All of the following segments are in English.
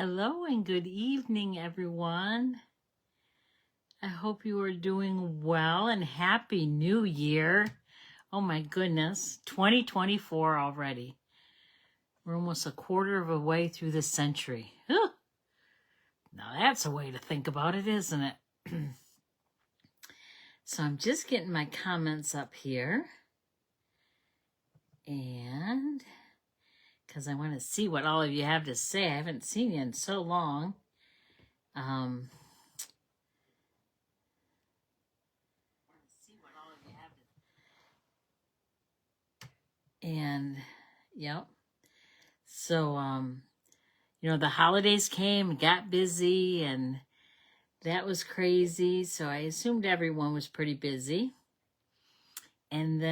Hello and good evening, everyone. I hope you are doing well and Happy New Year. Oh my goodness, 2024 already. We're almost a quarter of a way through the century. Whew. Now that's a way to think about it, isn't it? So I'm just getting my comments up here. And because I want to see what all of you have to say. I haven't seen you in so long. And yep. So the holidays came and got busy, and that was crazy. So I assumed everyone was pretty busy. And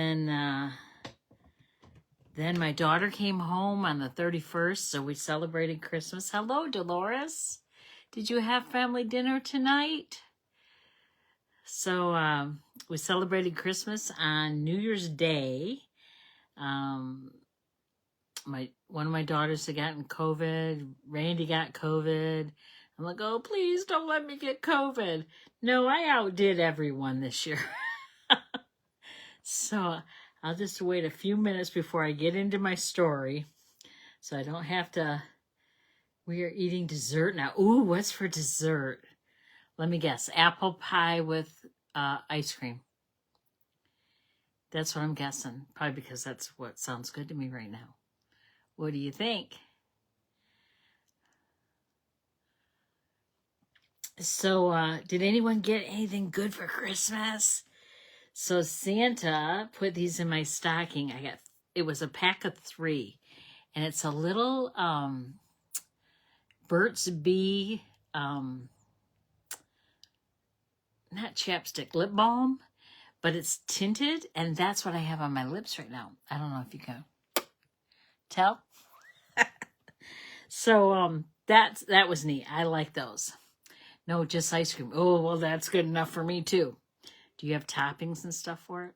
then my daughter came home on the 31st, so we celebrated Christmas. Hello, Dolores. Did you have family dinner tonight? So we celebrated Christmas on New Year's Day. One of my daughters had gotten COVID. Randy got COVID. I'm like, oh, please don't let me get COVID. No, I outdid everyone this year. So I'll just wait a few minutes before I get into my story, so I don't have to. We are eating dessert now. Ooh, what's for dessert? Let me guess. Apple pie with ice cream. That's what I'm guessing. Probably because that's what sounds good to me right now. What do you think? So, did anyone get anything good for Christmas? So Santa put these in my stocking. It was a pack of 3, and it's a little Burt's Bee, not chapstick, lip balm, but it's tinted, and that's what I have on my lips right now. I don't know if you can tell. So that was neat. I like those. No, just ice cream. Oh, well, that's good enough for me too. Do you have toppings and stuff for it?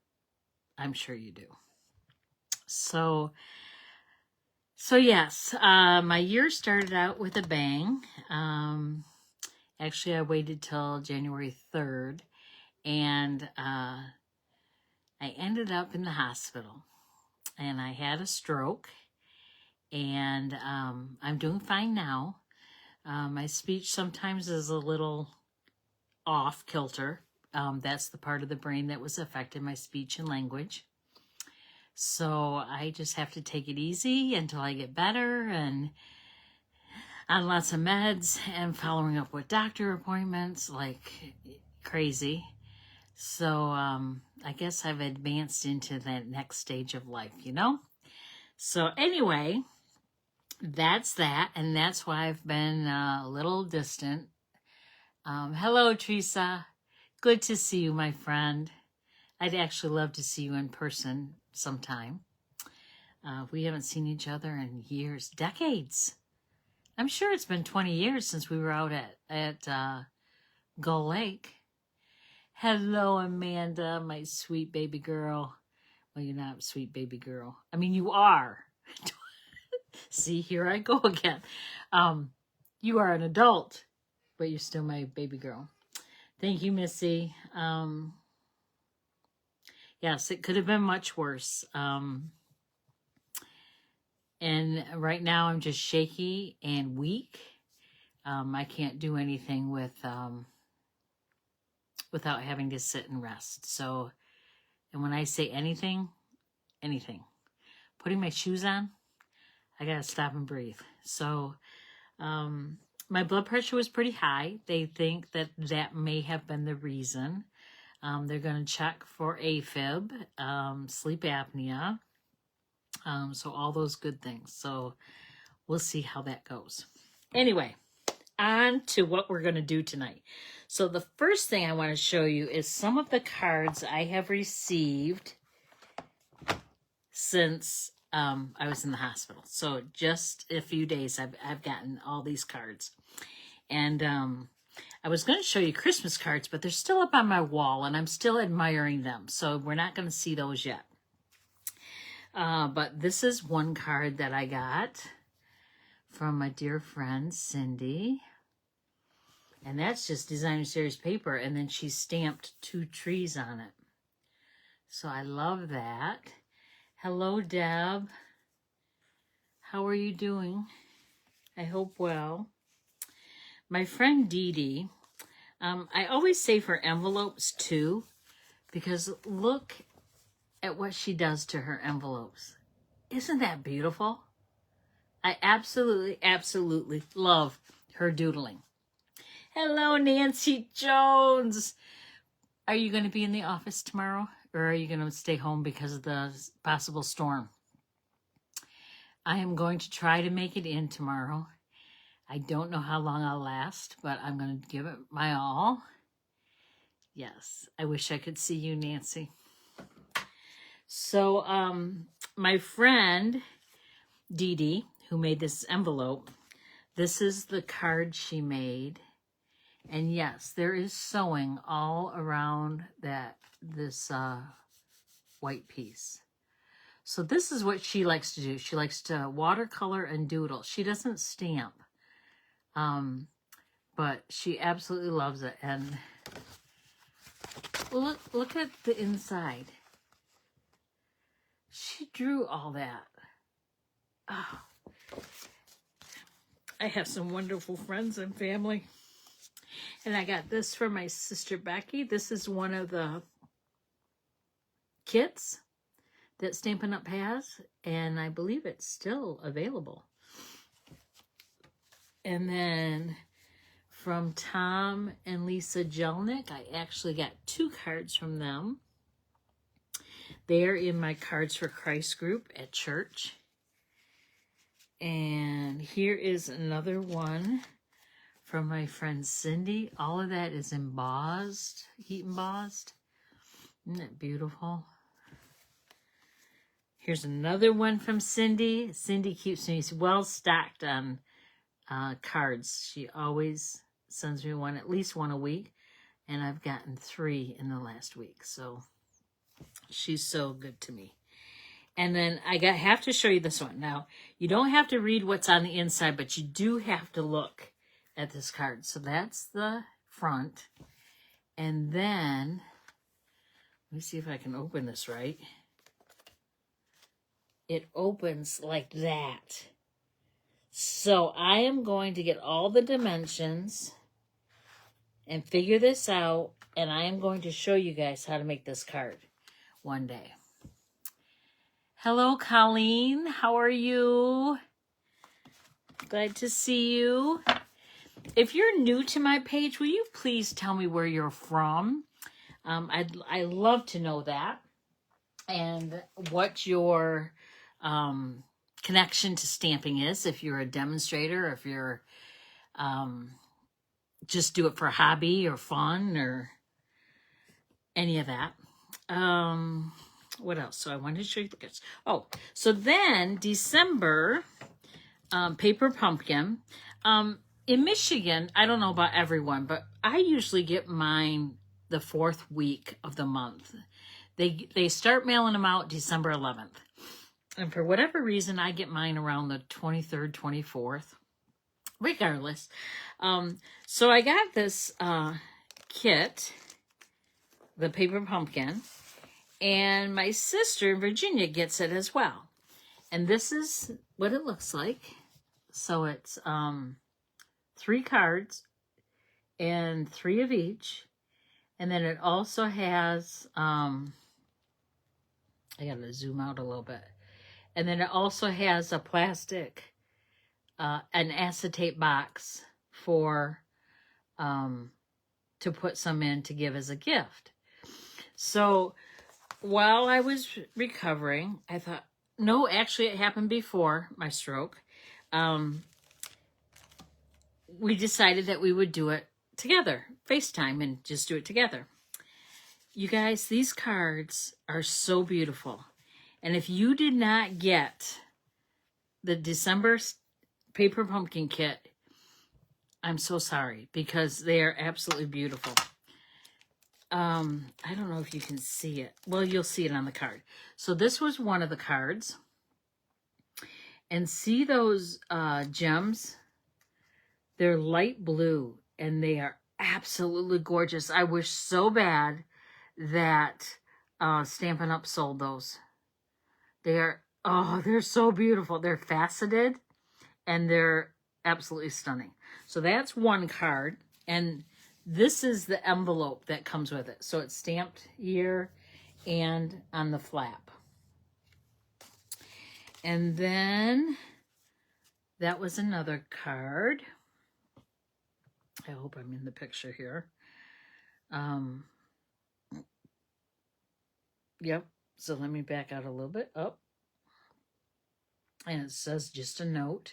I'm sure you do. So yes, my year started out with a bang. Actually, I waited till January 3rd, and I ended up in the hospital, and I had a stroke, and I'm doing fine now. My speech sometimes is a little off kilter. That's the part of the brain that was affected, my speech and language. So I just have to take it easy until I get better, and on lots of meds and following up with doctor appointments like crazy. So I guess I've advanced into that next stage of life, So anyway, that's that, and that's why I've been a little distant. Hello, Teresa. Good to see you, my friend. I'd actually love to see you in person sometime. We haven't seen each other in years, decades. I'm sure it's been 20 years since we were out at Gull Lake. Hello, Amanda, my sweet baby girl. Well, you're not a sweet baby girl. I mean, you are. See, here I go again. You are an adult, but you're still my baby girl. Thank you, Missy. Yes, it could have been much worse. And right now I'm just shaky and weak. I can't do anything without having to sit and rest. So, and when I say anything, putting my shoes on, I gotta stop and breathe. So, my blood pressure was pretty high. They think that may have been the reason. They're going to check for AFib, sleep apnea, so all those good things. So we'll see how that goes. Anyway, on to what we're going to do tonight. So the first thing I want to show you is some of the cards I have received since I was in the hospital. So just a few days I've gotten all these cards. And I was going to show you Christmas cards, but they're still up on my wall, and I'm still admiring them. So we're not going to see those yet. But this is one card that I got from my dear friend Cindy. And that's just designer series paper, and then she stamped 2 trees on it. So I love that. Hello, Deb. How are you doing? I hope well. My friend Dee Dee, I always save her envelopes too, because look at what she does to her envelopes. Isn't that beautiful? I absolutely, absolutely love her doodling. Hello, Nancy Jones. Are you going to be in the office tomorrow, or are you going to stay home because of the possible storm? I am going to try to make it in tomorrow. I don't know how long I'll last, but I'm going to give it my all. Yes, I wish I could see you, Nancy. So, my friend, Dee Dee, who made this envelope, this is the card she made. And yes, there is sewing all around this white piece. So this is what she likes to do. She likes to watercolor and doodle. She doesn't stamp, but she absolutely loves it. And look at the inside. She drew all that. Oh, I have some wonderful friends and family. And I got this from my sister Becky. This is one of the kits that Stampin' Up! Has, and I believe it's still available. And then from Tom and Lisa Jelnick, I actually got 2 cards from them. They're in my Cards for Christ group at church. And here is another one from my friend Cindy. All of that is embossed, heat embossed. Isn't that beautiful? Here's another one from Cindy. Cindy keeps me well stocked on cards. She always sends me one, at least one a week. And I've gotten 3 in the last week. So she's so good to me. And then I have to show you this one. Now, you don't have to read what's on the inside, but you do have to look at this card. So that's the front. And then, let me see if I can open this right. It opens like that. So I am going to get all the dimensions and figure this out, and I am going to show you guys how to make this card one day. Hello, Colleen. How are you? Glad to see you. If you're new to my page, will you please tell me where you're from? I love to know that, and what your connection to stamping is. If you're a demonstrator, or if you're just do it for a hobby or fun or any of that. What else? So I wanted to show you the gifts. Oh, so then December, Paper Pumpkin. In Michigan, I don't know about everyone, but I usually get mine the 4th week of the month. They start mailing them out December 11th. And for whatever reason, I get mine around the 23rd, 24th. Regardless. So I got this kit, the Paper Pumpkin, and my sister in Virginia gets it as well. And this is what it looks like. So it's 3 cards and 3 of each. And then it also has, I gotta zoom out a little bit. And then it also has a plastic, an acetate box for, to put some in to give as a gift. So while I was recovering, I thought, no, actually it happened before my stroke. We decided that we would do it together, FaceTime, and just do it together. You guys, these cards are so beautiful. And if you did not get the December Paper Pumpkin kit, I'm so sorry, because they are absolutely beautiful. I don't know if you can see it. Well, you'll see it on the card. So this was one of the cards. And see those gems? They're light blue, and they are absolutely gorgeous. I wish so bad that Stampin' Up! Sold those. They're so beautiful. They're faceted, and they're absolutely stunning. So that's one card, and this is the envelope that comes with it. So it's stamped here and on the flap. And then that was another card. I hope I'm in the picture here. Yep. So let me back out a little bit. Oh. And it says just a note.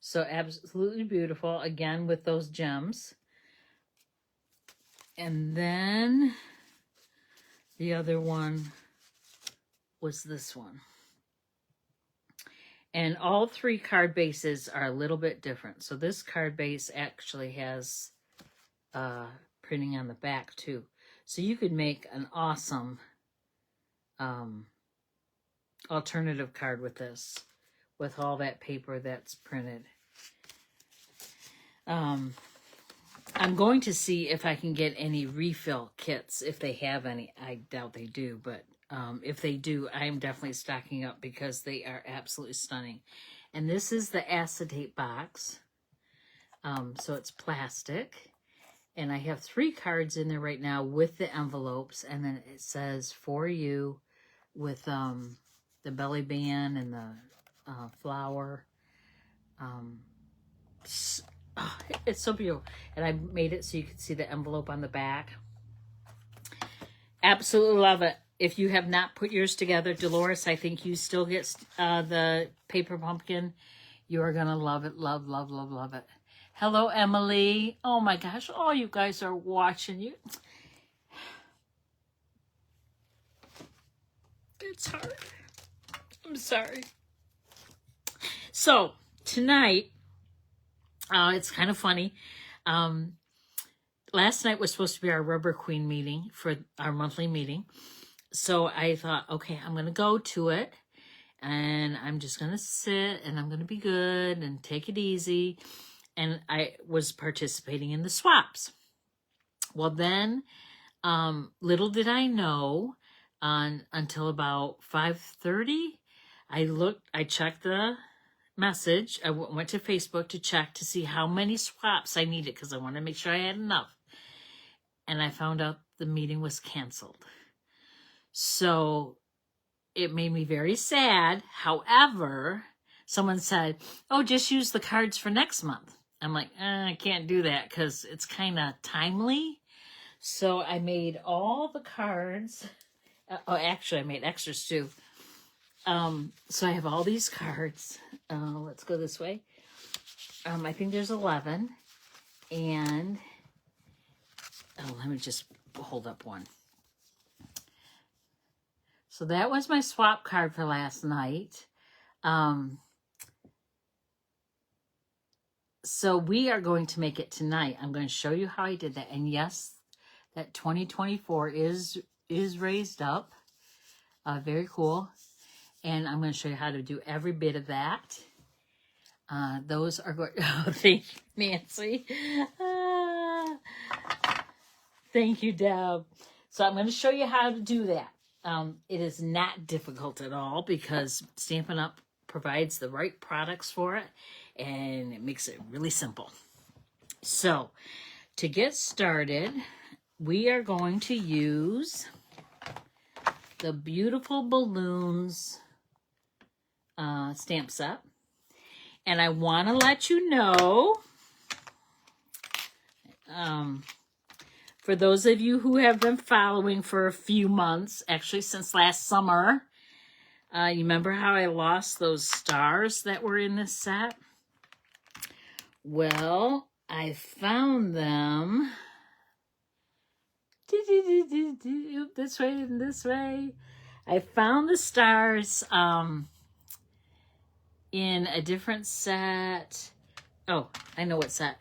So absolutely beautiful. Again, with those gems. And then the other one was this one. And all three card bases are a little bit different. So this card base actually has printing on the back too. So you could make an awesome alternative card with this, with all that paper that's printed. I'm going to see if I can get any refill kits, if they have any. I doubt they do, but if they do, I am definitely stocking up because they are absolutely stunning. And this is the acetate box. So it's plastic. And I have 3 cards in there right now with the envelopes. And then it says for you with the belly band and the flower. It's so beautiful. And I made it so you can see the envelope on the back. Absolutely love it. If you have not put yours together, Dolores, I think you still get the paper pumpkin. You are going to love it. Love, love, love, love it. Hello, Emily. Oh my gosh. Oh, you guys are watching. It's hard. I'm sorry. So, tonight, it's kind of funny. Last night was supposed to be our Rubber Queen meeting for our monthly meeting. So I thought, okay, I'm going to go to it. And I'm just going to sit and I'm going to be good and take it easy. And I was participating in the swaps. Well, then, little did I know, until about 5:30, I checked the message. I went to Facebook to check to see how many swaps I needed because I wanted to make sure I had enough. And I found out the meeting was canceled. So it made me very sad. However, someone said, oh, just use the cards for next month. I'm like, I can't do that because it's kind of timely. So I made all the cards. Actually, I made extras too. So I have all these cards. Let's go this way. I think there's 11. And, let me just hold up one. So that was my swap card for last night. So we are going to make it tonight. I'm going to show you how I did that. And yes, that 2024 is raised up. Very cool. And I'm going to show you how to do every bit of that. Those are going. Oh, thank you, Nancy. Thank you, Deb. So I'm going to show you how to do that. It is not difficult at all because Stampin' Up! Provides the right products for it, and it makes it really simple. So, to get started, we are going to use the Beautiful Balloons stamp set. And I want to let you know, for those of you who have been following for a few months, actually since last summer, you remember how I lost those stars that were in this set? Well, I found them. This way and this way. I found the stars in a different set. Oh, I know what set.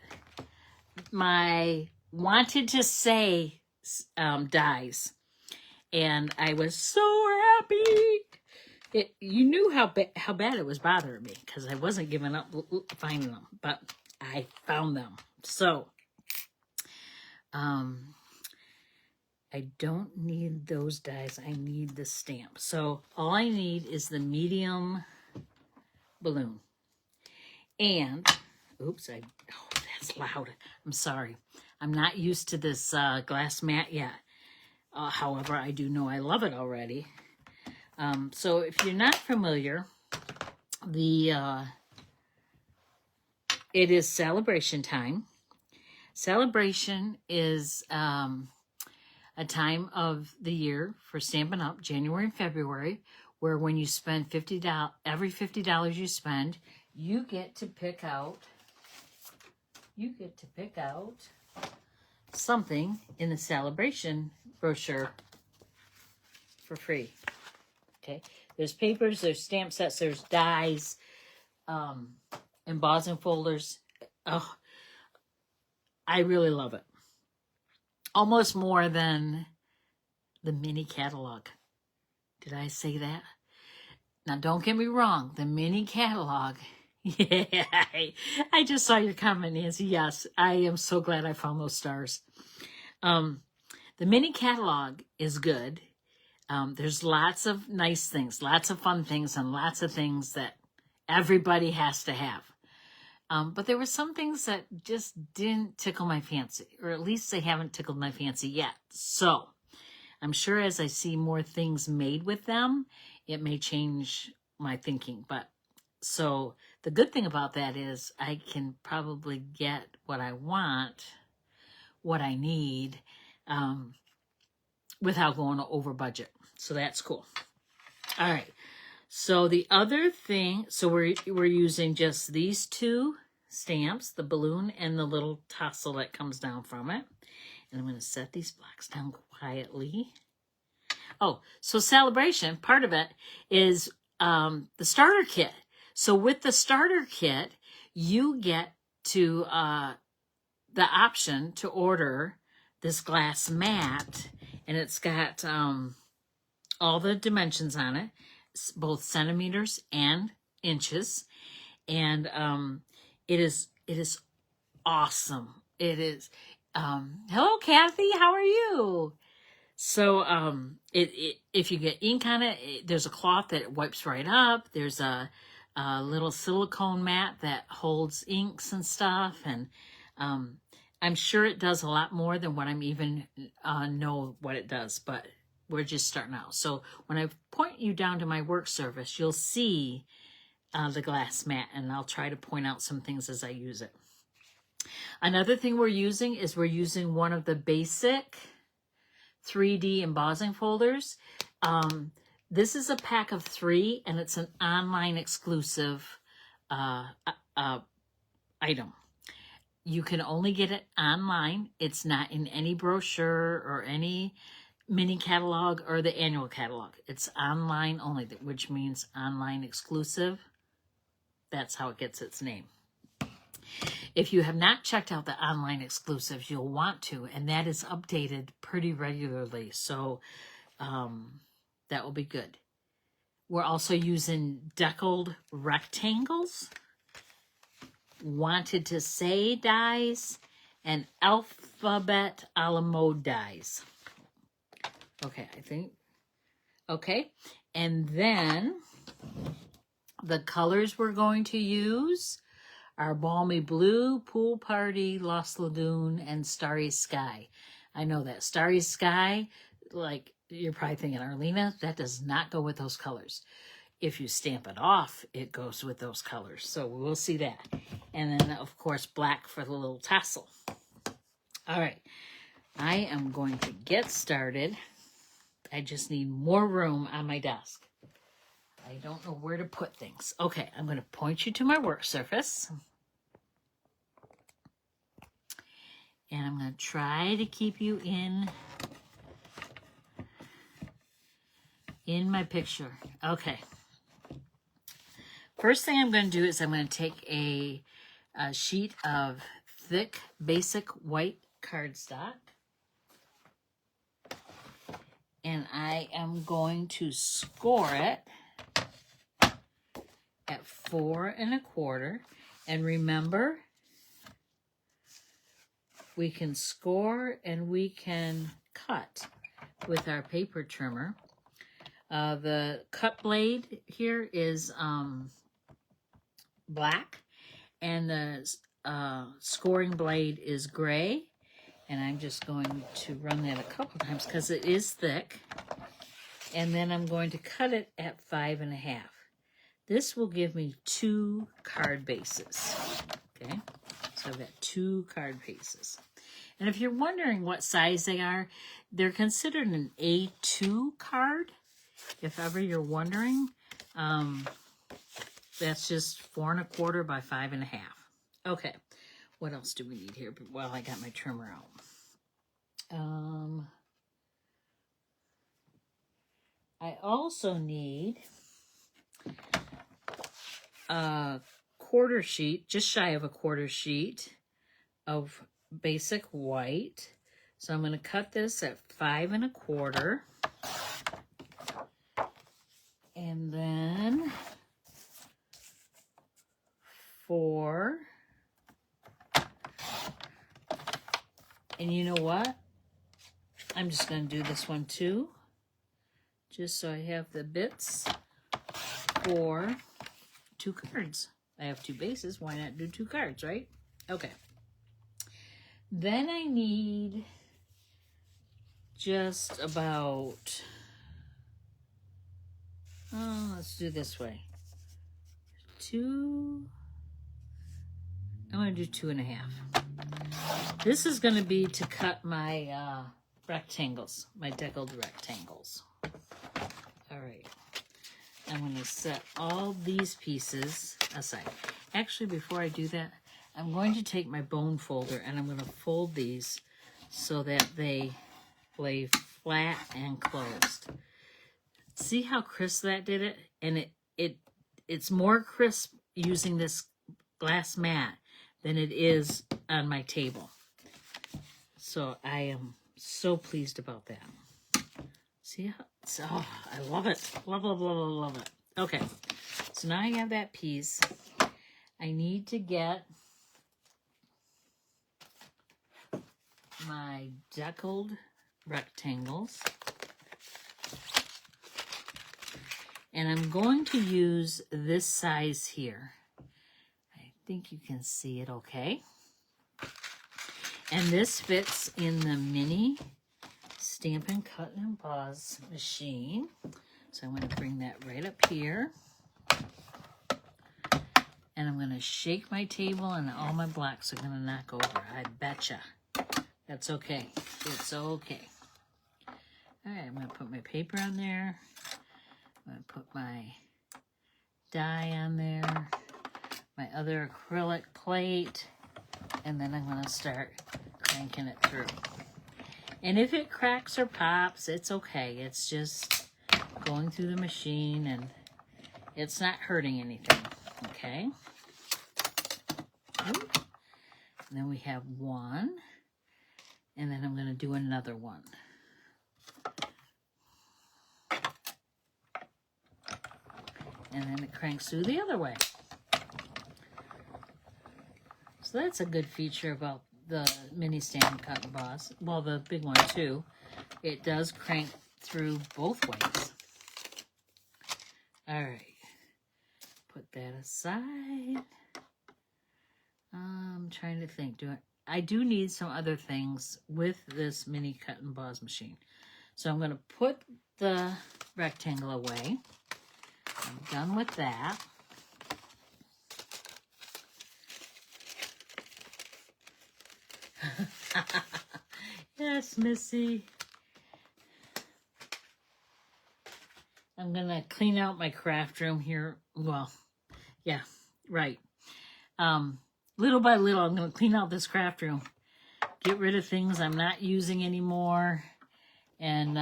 My Wanted to Say dies. And I was so happy. You knew how bad it was bothering me because I wasn't giving up finding them, but I found them. So, I don't need those dies. I need the stamp. So all I need is the medium balloon. And, oops, oh, that's loud. I'm sorry. I'm not used to this glass mat yet. However, I do know I love it already. So if you're not familiar, it is celebration time. Celebration is a time of the year for Stampin' Up, January and February, where when you spend $50, every $50 you spend, you get to pick out something in the celebration brochure for free. Okay, there's papers, there's stamp sets, there's dies, embossing folders. Oh, I really love it. Almost more than the mini catalog. Did I say that? Now, don't get me wrong. The mini catalog. Yeah, I just saw your comment, Nancy. Yes, I am so glad I found those stars. The mini catalog is good. There's lots of nice things, lots of fun things, and lots of things that everybody has to have. But there were some things that just didn't tickle my fancy, or at least they haven't tickled my fancy yet. So I'm sure as I see more things made with them, it may change my thinking. But so the good thing about that is I can probably get what I want, what I need, without going over budget. So that's cool. All right. So the other thing, so we're using just these two stamps, the balloon and the little tassel that comes down from it. And I'm going to set these blocks down quietly. Oh, so celebration, part of it is the starter kit. So with the starter kit, you get to the option to order this glass mat, and it's got all the dimensions on it, both centimeters and inches, and it is awesome. It is. Hello, Kathy. How are you? So if you get ink on it, there's a cloth that wipes right up. There's a little silicone mat that holds inks and stuff, and I'm sure it does a lot more than what I'm even know what it does, but we're just starting out. So when I point you down to my work surface, you'll see the glass mat, and I'll try to point out some things as I use it. Another thing we're using is one of the basic 3D embossing folders. This is a pack of 3, and it's an online exclusive item. You can only get it online. It's not in any brochure or any mini catalog or the annual catalog. It's online only, which means online exclusive. That's how it gets its name. If you have not checked out the online exclusives, you'll want to, and that is updated pretty regularly. So that will be good. We're also using deckled rectangles, wanted to say dies, and alphabet a la mode dies. Okay, I think. Okay, and then the colors we're going to use are Balmy Blue, Pool Party, Lost Lagoon, and Starry Sky. I know that. Starry Sky, like, you're probably thinking, Arlena, that does not go with those colors. If you stamp it off, it goes with those colors. So we'll see that. And then, of course, black for the little tassel. All right. I am going to get started. I just need more room on my desk. I don't know where to put things. Okay, I'm going to point you to my work surface. And I'm going to try to keep you in my picture. Okay. First thing I'm going to do is I'm going to take a sheet of thick, basic white cardstock. And I am going to score it at 4 1/4. And remember, we can score and we can cut with our paper trimmer. The cut blade here is black, and the scoring blade is gray. And I'm just going to run that a couple times because it is thick. And then I'm going to cut it at 5 1/2. This will give me 2 card bases. Okay, so I've got 2 card bases. And if you're wondering what size they are, they're considered an A2 card. If ever you're wondering, that's just 4 1/4 by 5 1/2. Okay, what else do we need here? Well, I got my trimmer out. I also need a 1/4 sheet, just shy of a 1/4 sheet of basic white. So I'm going to cut this at 5 1/4. And then 4. And you know what? I'm just going to do this one too, just so I have the bits for 2 cards. I have 2 bases. Why not do 2 cards, right? Okay. Then I need just about, let's do this way. 2, I'm going to do 2 1/2. This is going to be to cut my rectangles, my deckled rectangles. All right. I'm going to set all these pieces aside. Actually, before I do that, I'm going to take my bone folder and I'm going to fold these so that they lay flat and closed. See how crisp that did it? And it's more crisp using this glass mat than it is on my table. So I am so pleased about that. See how, oh, I love it. Love, love, love, love, love it. Okay, so now I have that piece. I need to get my deckled rectangles. And I'm going to use this size here. I think you can see it okay. And this fits in the mini Stampin' Cut and Emboss machine. So I'm going to bring that right up here. And I'm going to shake my table and all my blocks are going to knock over. I betcha. That's okay. It's okay. All right, I'm going to put my paper on there. I'm going to put my die on there. My other acrylic plate. And then I'm going to start cranking it through. And if it cracks or pops, it's okay. It's just going through the machine and it's not hurting anything. Okay. And then we have one. And then I'm going to do another one. And then it cranks through the other way. So that's a good feature about the mini Stampin' Cut and Emboss. Well, the big one too. It does crank through both ways. All right. Put that aside. I'm trying to think. I do need some other things with this mini cut and emboss machine. So I'm going to put the rectangle away. I'm done with that. Yes, Missy. I'm going to clean out my craft room here. Well, yeah, right. Little by little, I'm going to clean out this craft room. Get rid of things I'm not using anymore. And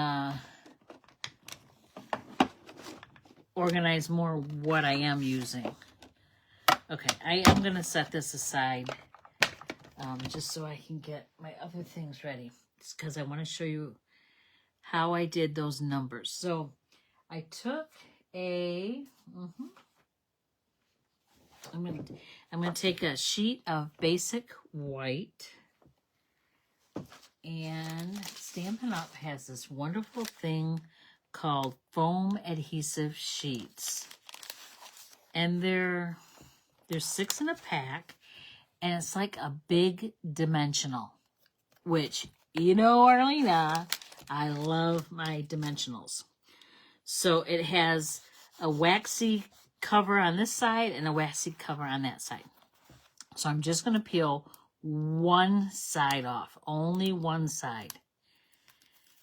organize more what I am using. Okay, I am going to set this aside just so I can get my other things ready. It's because I want to show you how I did those numbers. So I took a I'm gonna take a sheet of basic white, and Stampin' Up! Has this wonderful thing called foam adhesive sheets, and they're 6 in a pack, and it's like a big dimensional, which, you know, Arlena, I love my dimensionals. So it has a waxy cover on this side and a waxy cover on that side. So I'm just going to peel one side off, only one side.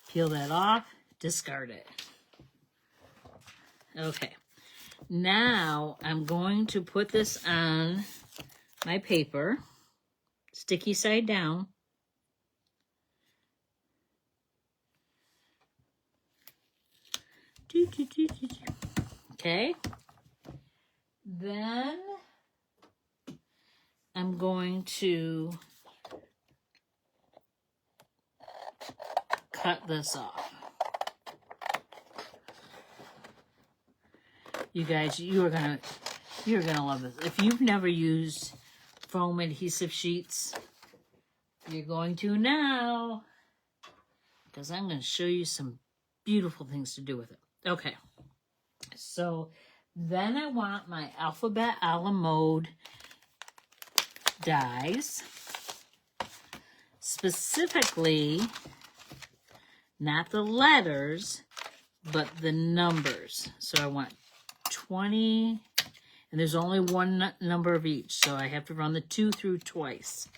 Peel that off, discard it. Okay, now I'm going to put this on my paper, sticky side down. Okay, then I'm going to cut this off. You guys, you're gonna love this. If you've never used foam adhesive sheets, you're going to now, because I'm going to show you some beautiful things to do with it. Okay, so then I want my alphabet a la mode dies, specifically not the letters, but the numbers. So I want 20, and there's only one number of each, so I have to run the 2 through twice.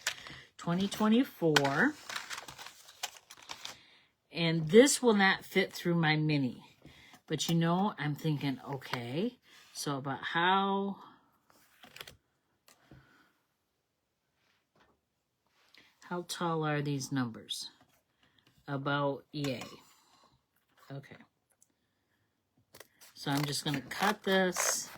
2024, and this will not fit through my mini, but you know, I'm thinking, okay, so about how tall are these numbers? About yay. Okay. So I'm just going to cut this.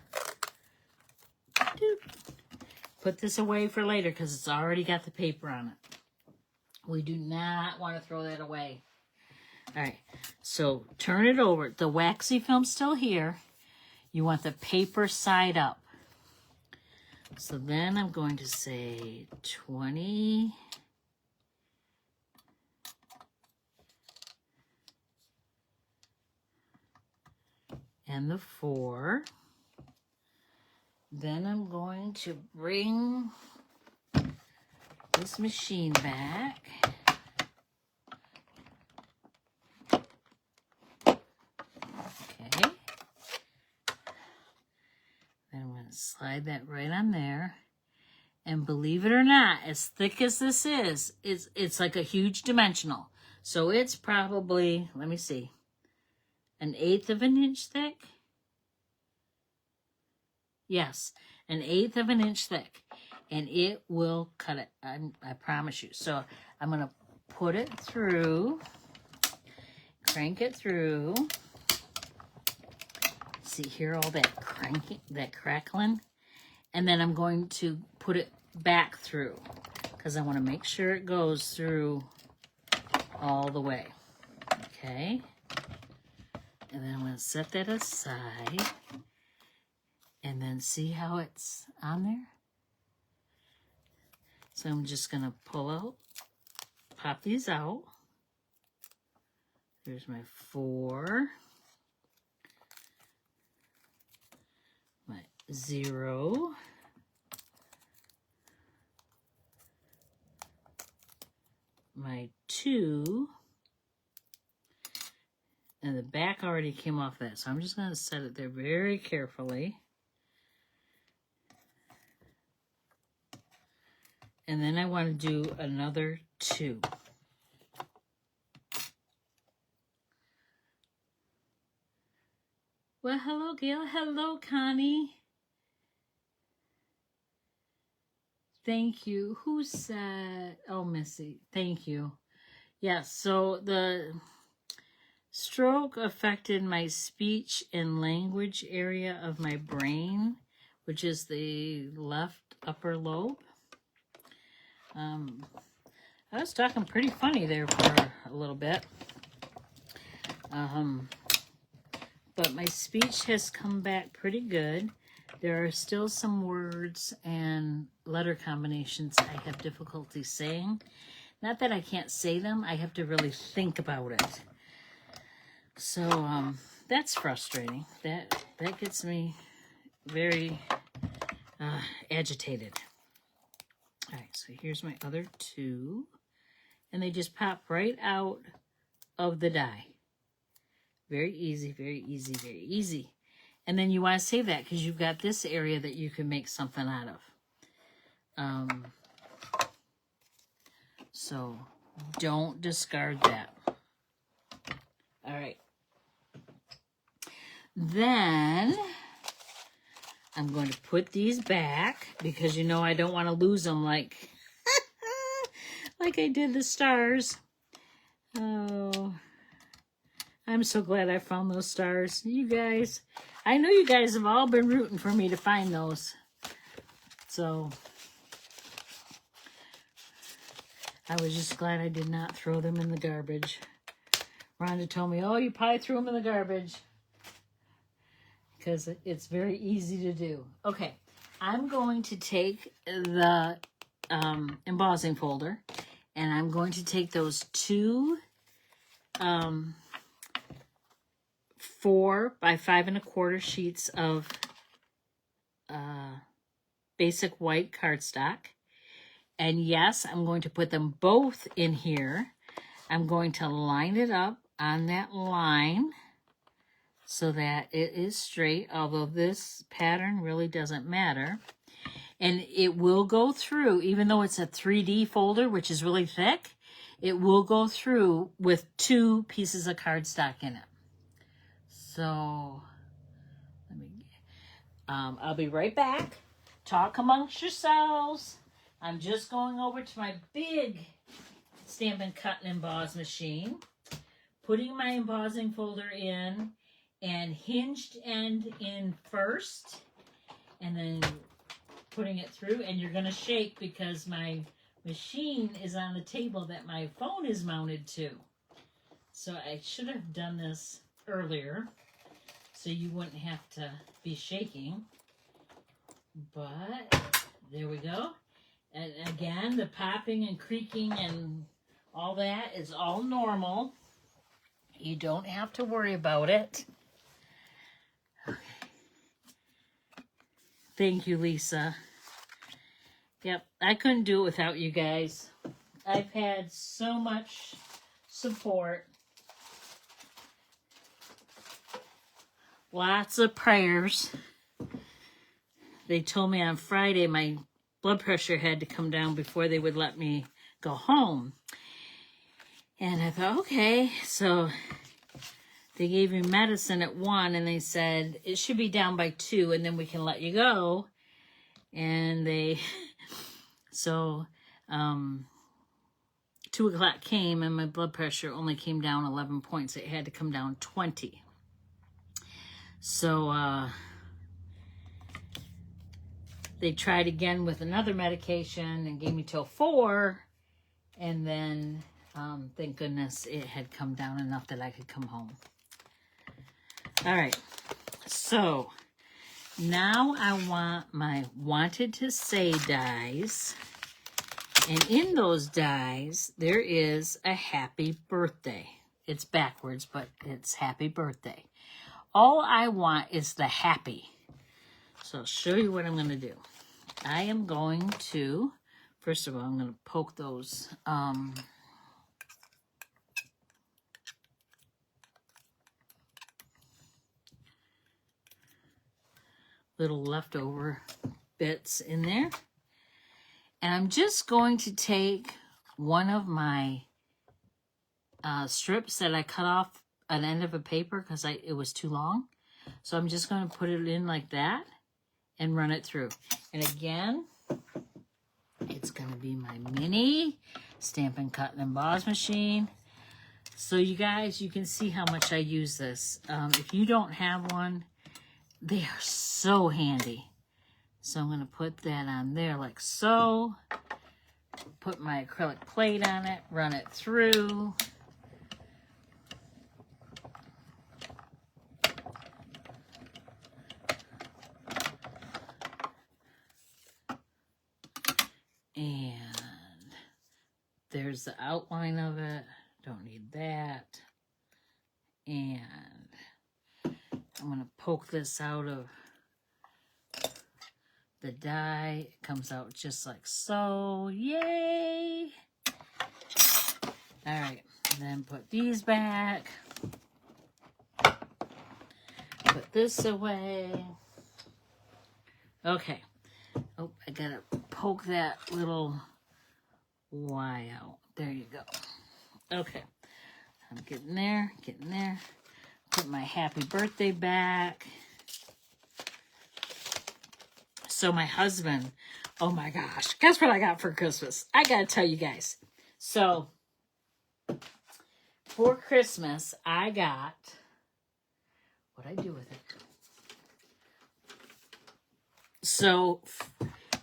Put this away for later because it's already got the paper on it. We do not want to throw that away. All right. So turn it over. The waxy film's still here. You want the paper side up. So then I'm going to say 20. And the 4. Then I'm going to bring this machine back. Okay. Then I'm going to slide that right on there. And believe it or not, as thick as this is, it's like a huge dimensional. So it's probably, let me see, 1/8 of an inch thick. Yes, 1/8 of an inch thick, and it will cut it. I promise you. So I'm gonna put it through, crank it through. See, hear all that cranking, that crackling, and then I'm going to put it back through because I want to make sure it goes through all the way. Okay. And then I'm going to set that aside. And then see how it's on there? So I'm just going to pull out, pop these out. There's my 4. My 0. My 2. And the back already came off that, so I'm just going to set it there very carefully. And then I want to do another 2. Well, hello, Gail. Hello, Connie. Thank you. Who said? Oh, Missy. Thank you. Yes, so the stroke affected my speech and language area of my brain, which is the left upper lobe. I was talking pretty funny there for a little bit. But my speech has come back pretty good. There are still some words and letter combinations I have difficulty saying. Not that I can't say them, I have to really think about it. So that's frustrating. That gets me very agitated. All right, so here's my other two. And they just pop right out of the die. Very easy, very easy, very easy. And then you want to save that because you've got this area that you can make something out of. So don't discard that. All right. Then I'm going to put these back because you know I don't want to lose them like like I did the stars. Oh, I'm so glad I found those stars. You guys, I know you guys have all been rooting for me to find those. So I was just glad I did not throw them in the garbage. Rhonda told me, oh, you probably threw them in the garbage. Because it's very easy to do. Okay, I'm going to take the embossing folder, and I'm going to take those two 4 by 5 1/4 sheets of basic white cardstock. And yes, I'm going to put them both in here. I'm going to line it up on that line so that it is straight, although this pattern really doesn't matter. And it will go through, even though it's a 3D folder, which is really thick, it will go through with 2 pieces of cardstock in it. So, let me, I'll be right back. Talk amongst yourselves. I'm just going over to my big Stampin' Cut and Emboss machine, putting my embossing folder in, and hinged end in first, and then putting it through. And you're going to shake because my machine is on the table that my phone is mounted to. So I should have done this earlier so you wouldn't have to be shaking. But there we go. And again, the popping and creaking and all that is all normal. You don't have to worry about it. Okay. Thank you, Lisa. Yep, I couldn't do it without you guys. I've had so much support. Lots of prayers. They told me on Friday my blood pressure had to come down before they would let me go home. And I thought, okay, so they gave me medicine at 1, and they said it should be down by 2, and then we can let you go. And they, so 2 o'clock came, and my blood pressure only came down 11 points. It had to come down 20. So they tried again with another medication and gave me till 4, and then thank goodness it had come down enough that I could come home. All right, so now I want my wanted to say dies, and in those dies there is a happy birthday. It's backwards, but it's happy birthday. All I want is the happy. So I'll show you what I'm going to do. I am going to, first of all, I'm going to poke those little leftover bits in there. And I'm just going to take one of my strips that I cut off an end of a paper because it was too long. So I'm just going to put it in like that and run it through. And again, it's going to be my mini Stampin' Cut and Emboss machine. So you guys, you can see how much I use this. If you don't have one, they are so handy. So I'm going to put that on there like so. Put my acrylic plate on it, run it through. And there's the outline of it. Don't need that. And I'm going to poke this out of the die. It comes out just like so. Yay! All right, then put these back. Put this away. Okay. Oh, I gotta poke that little Y out. There you go. Okay. I'm getting there, getting there. Put my happy birthday back. So my husband, oh my gosh, guess what I got for Christmas? I gotta tell you guys. So for Christmas, I got, what'd I do with it? So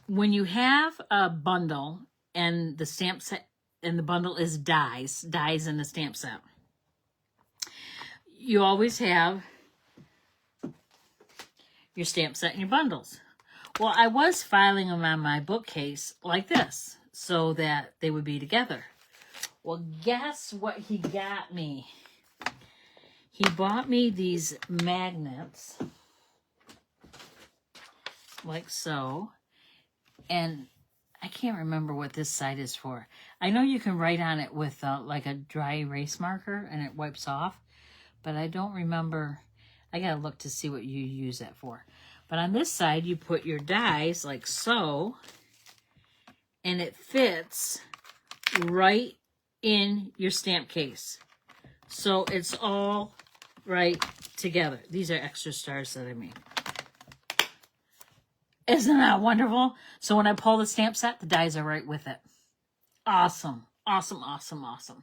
when you have a bundle and the stamp set and the bundle is dies in the stamp set, you always have your stamp set and your bundles. Well, I was filing them on my bookcase like this so that they would be together. Well, guess what he got me? He bought me these magnets like so, and I can't remember what this side is for. I know you can write on it with like a dry erase marker and it wipes off, but I don't remember. I gotta look to see what you use that for. But on this side, you put your dies like so, and it fits right in your stamp case. So it's all right together. These are extra stars that I made. Isn't that wonderful? So when I pull the stamp set, the dies are right with it. Awesome. Awesome, awesome, awesome.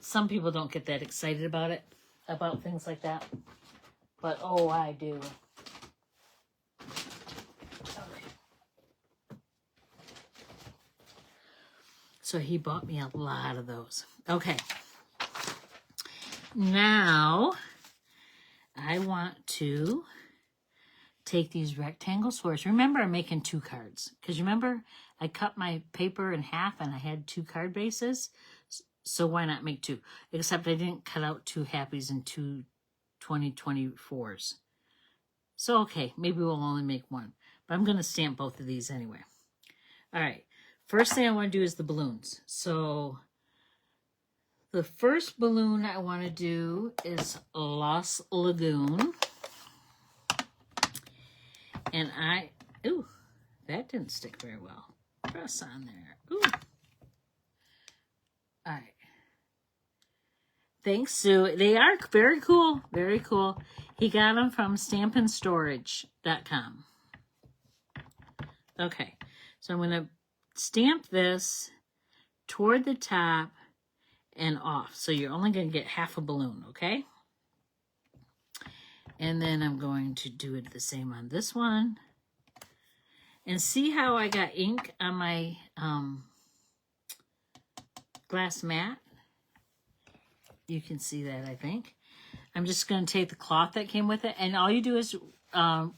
Some people don't get that excited about it, about things like that. But, oh, I do. Okay. So he bought me a lot of those. Okay. Now, I want to take these rectangle squares. Remember, I'm making 2 cards. Because remember, I cut my paper in half and I had 2 card bases. So why not make 2? Except I didn't cut out 2 happies and 2 2024s. So, okay, maybe we'll only make 1. But I'm going to stamp both of these anyway. All right. First thing I want to do is the balloons. So, the first balloon I want to do is Lost Lagoon. And ooh, that didn't stick very well. Press on there. Ooh. All right. Thanks, Sue. They are very cool. Very cool. He got them from Stampin'Storage.com. Okay. So I'm going to stamp this toward the top and off. So you're only going to get half a balloon, okay? And then I'm going to do it the same on this one. And see how I got ink on my glass mat? You can see that, I think. I'm just going to take the cloth that came with it, and all you do is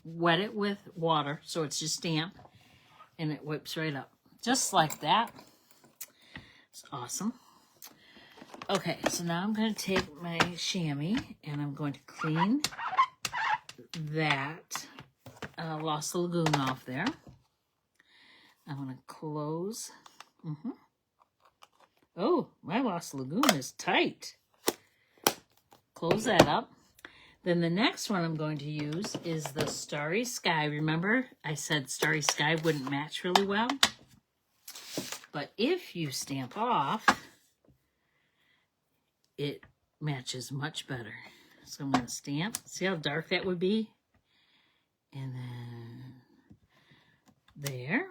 wet it with water, so it's just damp, and it wipes right up. Just like that. It's awesome. Okay, so now I'm going to take my chamois, and I'm going to clean that Lost Lagoon off there. I'm going to close. Oh, my Lost Lagoon is tight. Close that up. Then the next one I'm going to use is the Starry Sky. Remember, I said Starry Sky wouldn't match really well. But if you stamp off, it matches much better. So I'm going to stamp. See how dark that would be? And then there.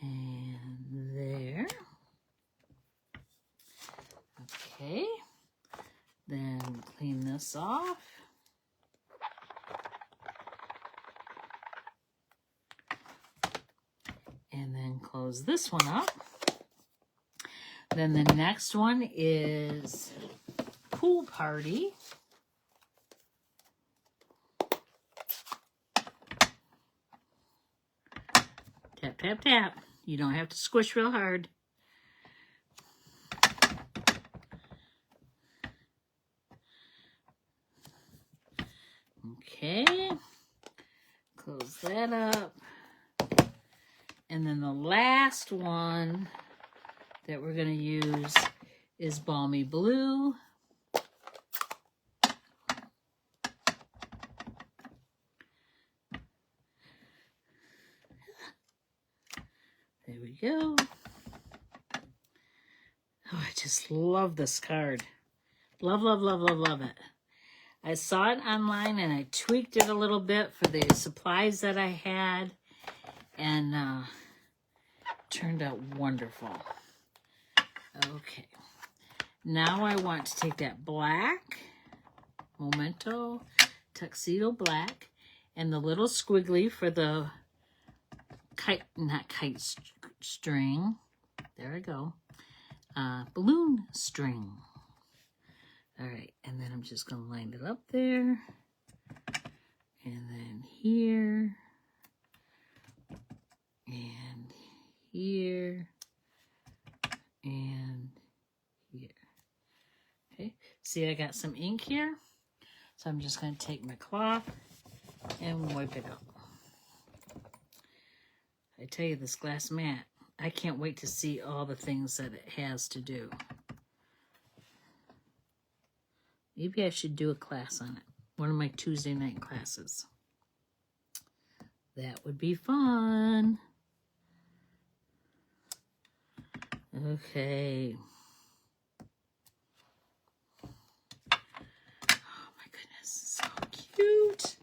And there. Okay. Then clean this off. And then close this one up. Then the next one is Pool Party. tap, tap. You don't have to squish real hard. Okay, close that up. And then the last one that we're going to use is Balmy Blue. There we go. Oh, I just love this card. Love, love, love, love, love it. I saw it online and I tweaked it a little bit for the supplies that I had, and turned out wonderful. Okay, now I want to take that black Memento Tuxedo Black and the little squiggly for the kite, not kite string. There I go. Balloon string. All right, and then I'm just going to line it up there, and then here, and here, and here. Okay, see I got some ink here, so I'm just going to take my cloth and wipe it up. I tell you, this glass mat, I can't wait to see all the things that it has to do. Maybe I should do a class on it. One of my Tuesday night classes. That would be fun. Okay. Oh my goodness, so cute.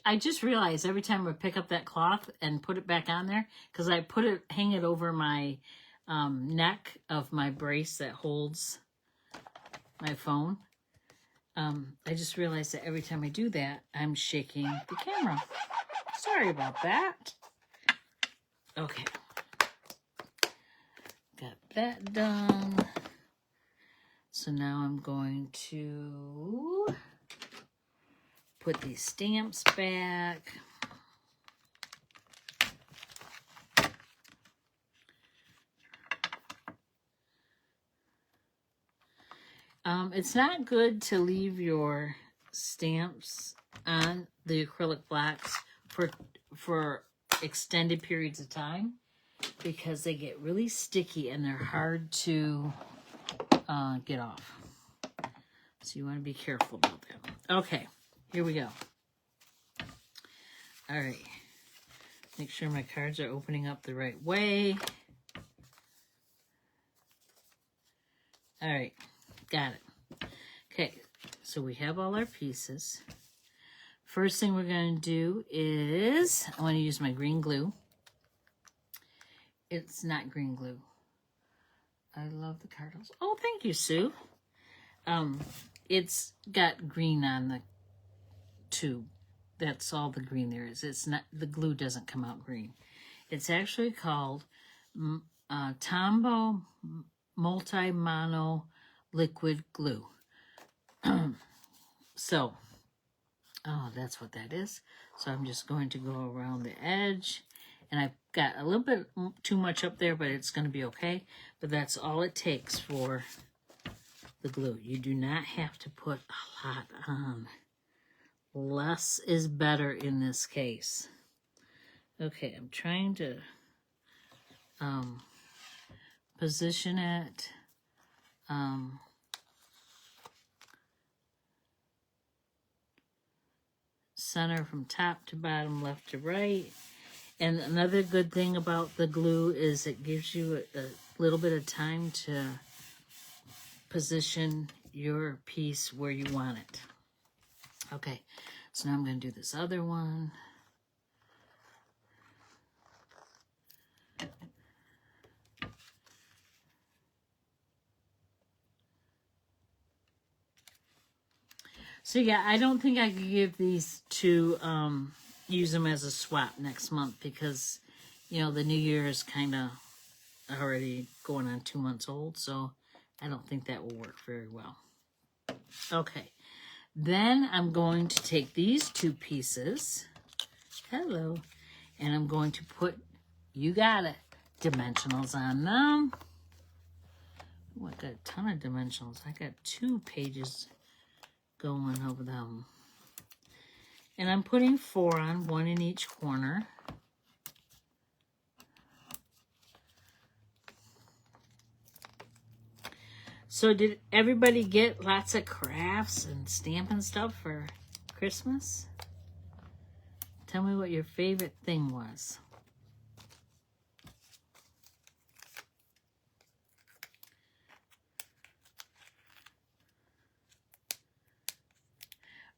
I just realized every time I pick up that cloth and put it back on there, because I hang it over my neck of my brace that holds my phone. I just realized that every time I do that, I'm shaking the camera. Sorry about that. Okay. Got that done. So now I'm going to put these stamps back. It's not good to leave your stamps on the acrylic blocks for extended periods of time, because they get really sticky and they're hard to get off. So you want to be careful about that. Okay, here we go. All right. Make sure my cards are opening up the right way. All right, got it. Okay, so we have all our pieces. First thing we're going to do is, I want to use my green glue. It's not green glue. I love the cardinals. Oh, thank you, Sue. It's got green on the tube. That's all the green there is. It's not, the glue doesn't come out green. It's actually called Tombow Multi-Mono Liquid Glue. So, oh, that's what that is. So I'm just going to go around the edge, and I've got a little bit too much up there, but it's going to be okay. But that's all it takes for the glue. You do not have to put a lot on. Less is better in this case. Okay, I'm trying to position it. Center from top to bottom, left to right. And another good thing about the glue is it gives you a little bit of time to position your piece where you want it. Okay, so now I'm going to do this other one. So yeah, I don't think I could give these to use them as a swap next month, because, you know, the new year is kind of already going on 2 months old, so I don't think that will work very well. Okay, Then I'm going to take these two pieces, hello, and I'm going to put, you got it, dimensionals on them. Oh, I got a ton of dimensionals. I got 2 pages going over them. And I'm putting 4 on, 1 in each corner. So did everybody get lots of crafts and stamping stuff for Christmas? Tell me what your favorite thing was.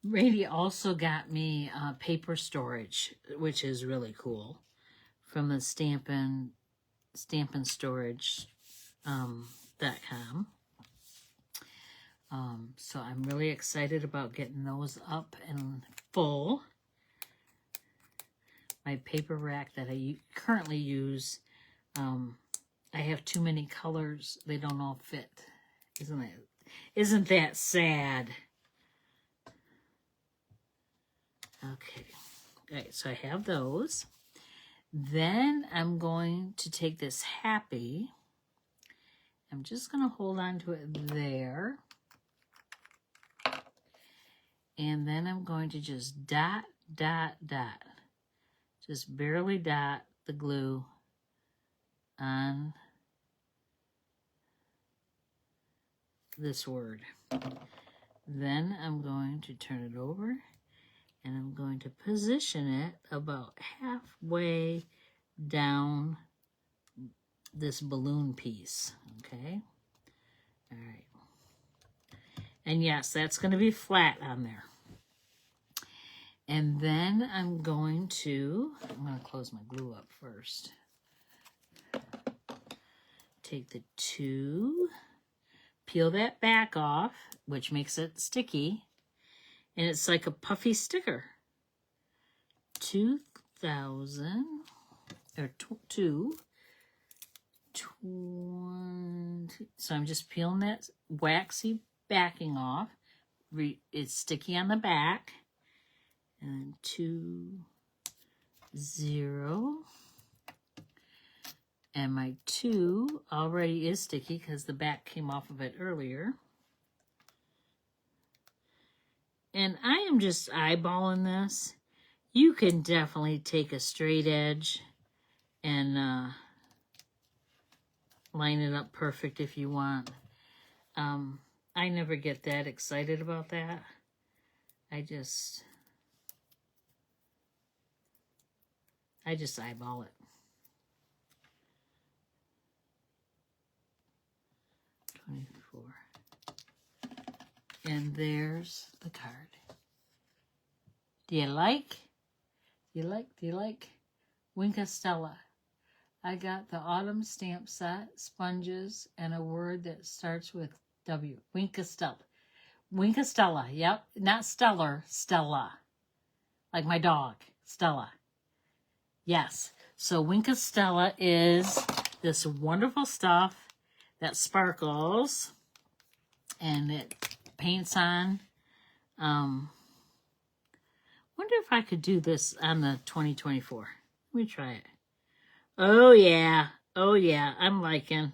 Brady also got me paper storage, which is really cool, from the stampin'storage.com. So I'm really excited about getting those up and full. My paper rack that I currently use, I have too many colors. They don't all fit. Isn't that sad? Okay. All right, so I have those. Then I'm going to take this happy. I'm just going to hold on to it there. And then I'm going to just dot, dot, dot. Just barely dot the glue on this word. Then I'm going to turn it over and I'm going to position it about halfway down this balloon piece, okay? All right. And yes, that's going to be flat on there. And then I'm going to close my glue up first. Take the 2, peel that back off, which makes it sticky. And it's like a puffy sticker. 2000, or 2, 20. So I'm just peeling that waxy backing off. It's sticky on the back. And 2, 0. And my 2 already is sticky because the back came off of it earlier. And I am just eyeballing this. You can definitely take a straight edge and line it up perfect if you want. I never get that excited about that. I just eyeball it. 24. And there's the card. Do you like? Do you like? Winka Stella. I got the autumn stamp set, sponges, and a word that starts with W. Winka Stella. Winka Stella, yep. Not stellar, Stella. Like my dog, Stella. Yes. So Winka Stella is this wonderful stuff that sparkles and it paints on. Wonder if I could do this on the 2024. Let me try it. Oh yeah. Oh yeah. I'm liking.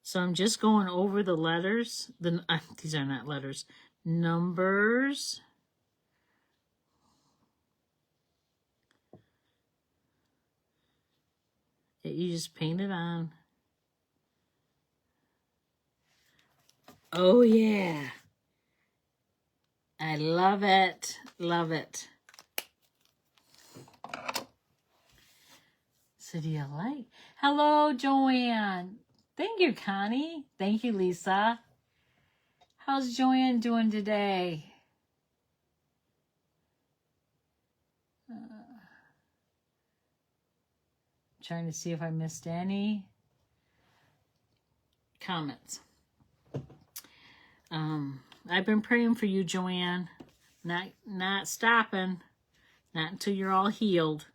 So I'm just going over the letters. These are not letters. Numbers. That you just paint it on. Oh yeah. I love it. Love it. So do you like? Hello, Joanne. Thank you, Connie. Thank you, Lisa. How's Joanne doing today? Trying to see if I missed any comments. I've been praying for you, Joanne. Not stopping. Not until you're all healed.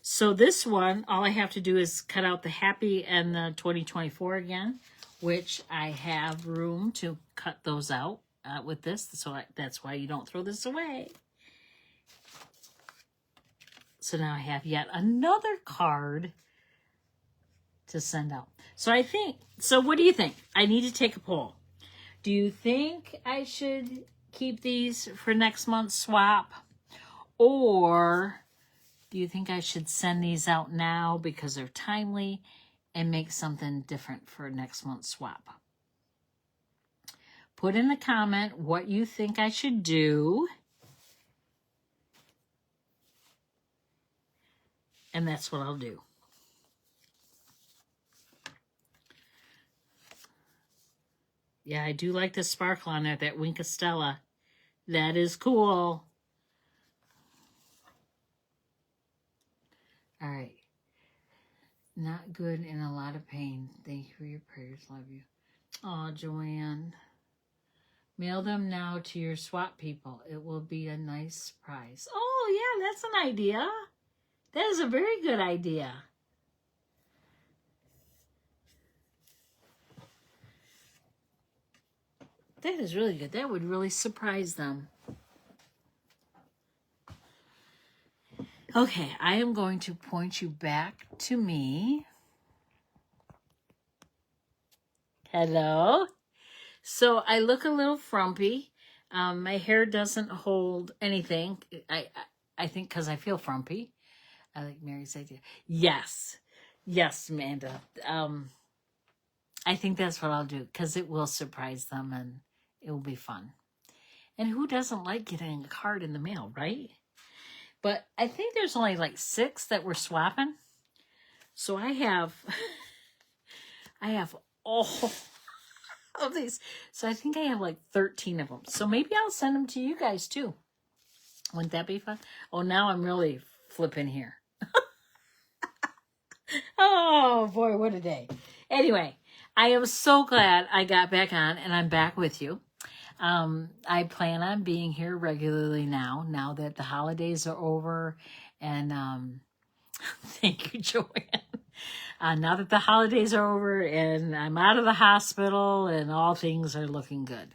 So this one, all I have to do is cut out the happy and the 2024 again, which I have room to cut those out. with this. So that's why you don't throw this away. So now I have yet another card to send out. So what do you think? I need to take a poll. Do you think I should keep these for next month's swap? Or do you think I should send these out now because they're timely and make something different for next month's swap? Put in the comment what you think I should do. And that's what I'll do. Yeah, I do like the sparkle on there, that Wink of Stella. That is cool. All right. Not good and a lot of pain. Thank you for your prayers. Love you. Aw, Joanne. Mail them now to your swap people. It will be a nice surprise. Oh, yeah, that's an idea. That is a very good idea. That is really good. That would really surprise them. Okay, I am going to point you back to me. Hello. So I look a little frumpy. My hair doesn't hold anything. I think because I feel frumpy. I like Mary's idea. Yes, Amanda. I think that's what I'll do because it will surprise them and it will be fun. And who doesn't like getting a card in the mail, right? But I think there's only like 6 that we're swapping. So I have all of these. So I think I have like 13 of them. So maybe I'll send them to you guys too. Wouldn't that be fun? Oh, now I'm really flipping here. Oh boy, what a day. Anyway, I am so glad I got back on and I'm back with you. I plan on being here regularly now that the holidays are over. And thank you, Joanne. Now that the holidays are over and I'm out of the hospital and all things are looking good.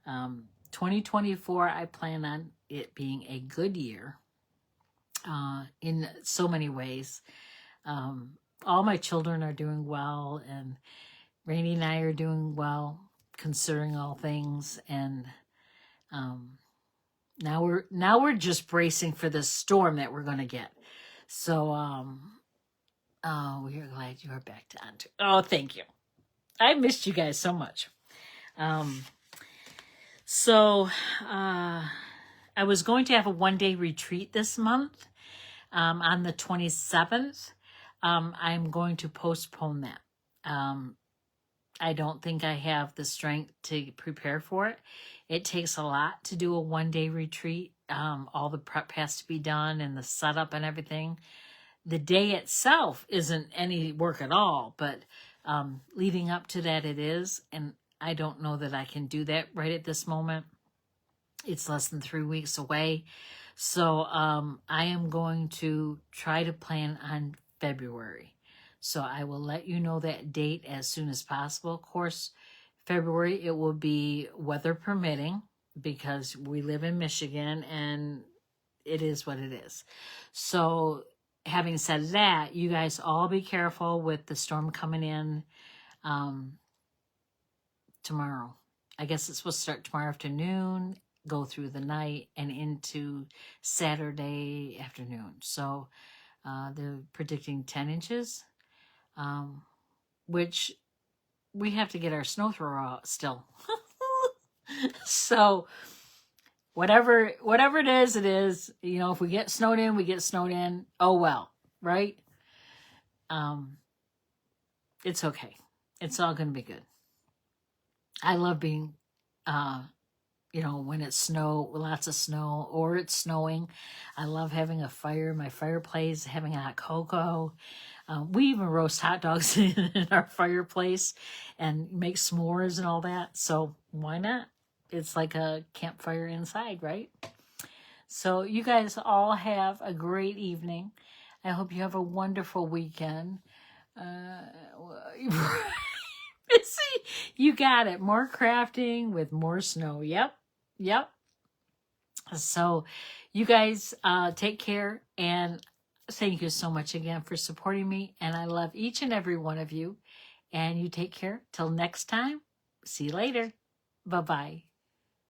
2024, I plan on it being a good year in so many ways. All my children are doing well, and Rainey and I are doing well, considering all things. And now we're just bracing for the storm that we're going to get. So we are glad you are back to on. Oh, thank you. I missed you guys so much. So I was going to have a one-day retreat this month on the 27th. I'm going to postpone that. I don't think I have the strength to prepare for it. It takes a lot to do a one-day retreat. All the prep has to be done and the setup and everything. The day itself isn't any work at all, but leading up to that it is. And I don't know that I can do that right at this moment. It's less than 3 weeks away. So I am going to try to plan on February. So I will let you know that date as soon as possible. Of course, February, it will be weather permitting because we live in Michigan and it is what it is. So having said that, you guys all be careful with the storm coming in tomorrow. I guess it's supposed to start tomorrow afternoon, go through the night and into Saturday afternoon. So they're predicting 10 inches, which we have to get our snow thrower out still. So whatever it is, it is. You know, if we get snowed in, we get snowed in. Oh well, right? It's okay. It's all going to be good. I love being, when it's lots of snow or it's snowing. I love having a fire, my fireplace, having a hot cocoa. We even roast hot dogs in our fireplace and make s'mores and all that. So why not? It's like a campfire inside, right? So you guys all have a great evening. I hope you have a wonderful weekend. See, you got it. More crafting with more snow. Yep. Yep. So you guys take care, and thank you so much again for supporting me. And I love each and every one of you. And you take care. Till next time. See you later. Bye-bye.